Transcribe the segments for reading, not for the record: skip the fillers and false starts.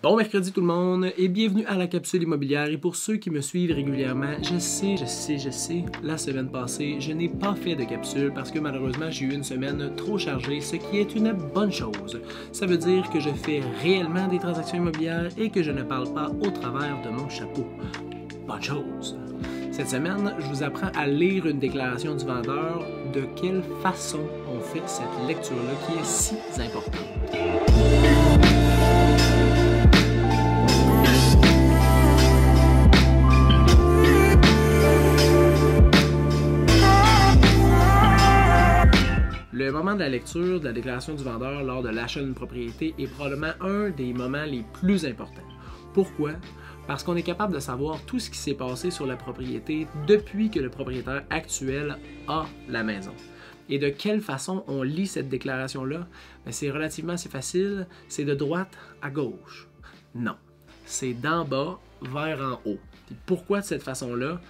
Bon mercredi tout le monde et bienvenue à la capsule immobilière. Et pour ceux qui me suivent régulièrement, je sais, la semaine passée, je n'ai pas fait de capsule parce que malheureusement j'ai eu une semaine trop chargée, ce qui est une bonne chose. Ça veut dire que je fais réellement des transactions immobilières et que je ne parle pas au travers de mon chapeau. Bonne chose. Cette semaine, je vous apprends à lire une déclaration du vendeur, de quelle façon on fait cette lecture-là qui est si importante. Le moment de la lecture de la déclaration du vendeur lors de l'achat d'une propriété est probablement un des moments les plus importants. Pourquoi? Parce qu'on est capable de savoir tout ce qui s'est passé sur la propriété depuis que le propriétaire actuel a la maison. Et de quelle façon on lit cette déclaration-là? C'est relativement assez facile, c'est de droite à gauche. Non, c'est d'en bas vers en haut. Et pourquoi de cette façon-là?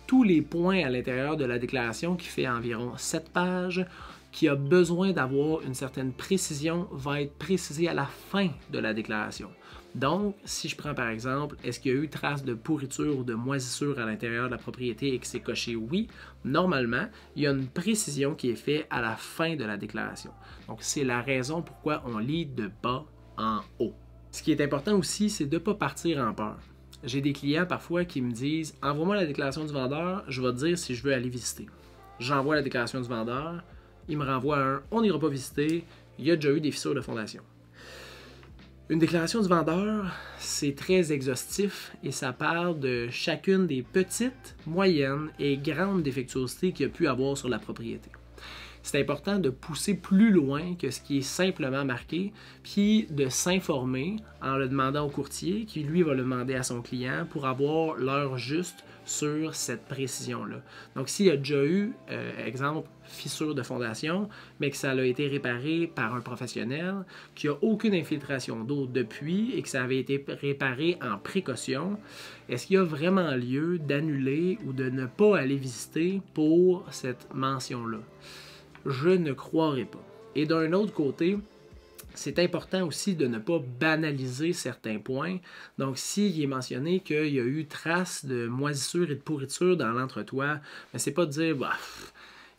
Tous les points à l'intérieur de la déclaration, qui fait environ 7 pages, qui a besoin d'avoir une certaine précision, va être précisé à la fin de la déclaration. Donc, si je prends par exemple, est-ce qu'il y a eu trace de pourriture ou de moisissure à l'intérieur de la propriété et que c'est coché oui, normalement, il y a une précision qui est faite à la fin de la déclaration. Donc, c'est la raison pourquoi on lit de bas en haut. Ce qui est important aussi, c'est de ne pas partir en peur. J'ai des clients parfois qui me disent « Envoie-moi la déclaration du vendeur, je vais te dire si je veux aller visiter. » J'envoie la déclaration du vendeur, il me renvoie un « On n'ira pas visiter, il y a déjà eu des fissures de fondation. » Une déclaration du vendeur, c'est très exhaustif et ça parle de chacune des petites, moyennes et grandes défectuosités qu'il y a pu avoir sur la propriété. C'est important de pousser plus loin que ce qui est simplement marqué, puis de s'informer en le demandant au courtier, qui lui va le demander à son client pour avoir l'heure juste sur cette précision-là. Donc, s'il y a déjà eu, exemple, fissure de fondation, mais que ça a été réparé par un professionnel, qu'il n'y a aucune infiltration d'eau depuis et que ça avait été réparé en précaution, est-ce qu'il y a vraiment lieu d'annuler ou de ne pas aller visiter pour cette mention-là? Je ne croirais pas. Et d'un autre côté, c'est important aussi de ne pas banaliser certains points. Donc, s'il est mentionné qu'il y a eu trace de moisissure et de pourriture dans l'entretoit, c'est pas de dire bah,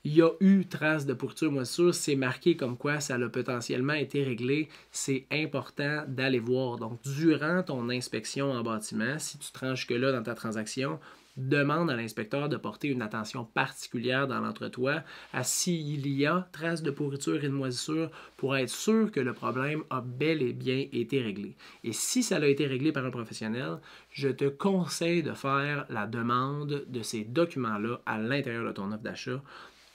il y a eu trace de pourriture, moisissure, c'est marqué comme quoi ça a potentiellement été réglé. C'est important d'aller voir. Donc, durant ton inspection en bâtiment, si tu te rends jusque-là dans ta transaction, demande à l'inspecteur de porter une attention particulière dans l'entretoit à s'il y a trace de pourriture et de moisissure pour être sûr que le problème a bel et bien été réglé. Et si ça a été réglé par un professionnel, je te conseille de faire la demande de ces documents-là à l'intérieur de ton offre d'achat,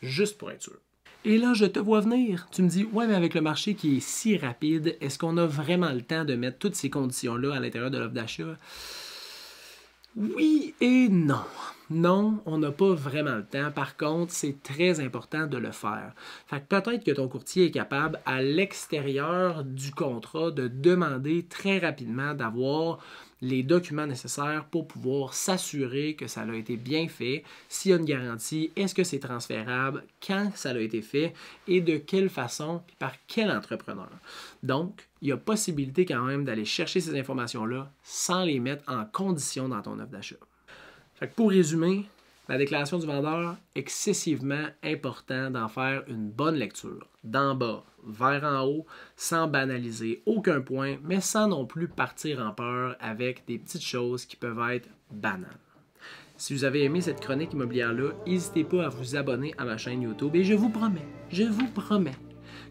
juste pour être sûr. Et là, je te vois venir. Tu me dis, ouais, mais avec le marché qui est si rapide, est-ce qu'on a vraiment le temps de mettre toutes ces conditions-là à l'intérieur de l'offre d'achat? Oui et non. Non, on n'a pas vraiment le temps. Par contre, c'est très important de le faire. Fait que peut-être que ton courtier est capable, à l'extérieur du contrat, de demander très rapidement d'avoir les documents nécessaires pour pouvoir s'assurer que ça a été bien fait, s'il y a une garantie, est-ce que c'est transférable, quand ça a été fait et de quelle façon, puis par quel entrepreneur. Donc, il y a possibilité quand même d'aller chercher ces informations-là sans les mettre en condition dans ton offre d'achat. Fait que pour résumer, la déclaration du vendeur, excessivement important d'en faire une bonne lecture, d'en bas vers en haut, sans banaliser aucun point, mais sans non plus partir en peur avec des petites choses qui peuvent être banales. Si vous avez aimé cette chronique immobilière-là, n'hésitez pas à vous abonner à ma chaîne YouTube et je vous promets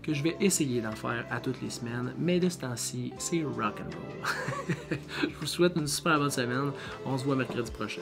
que je vais essayer d'en faire à toutes les semaines, mais de ce temps-ci, c'est rock'n'roll. Je vous souhaite une super bonne semaine. On se voit mercredi prochain.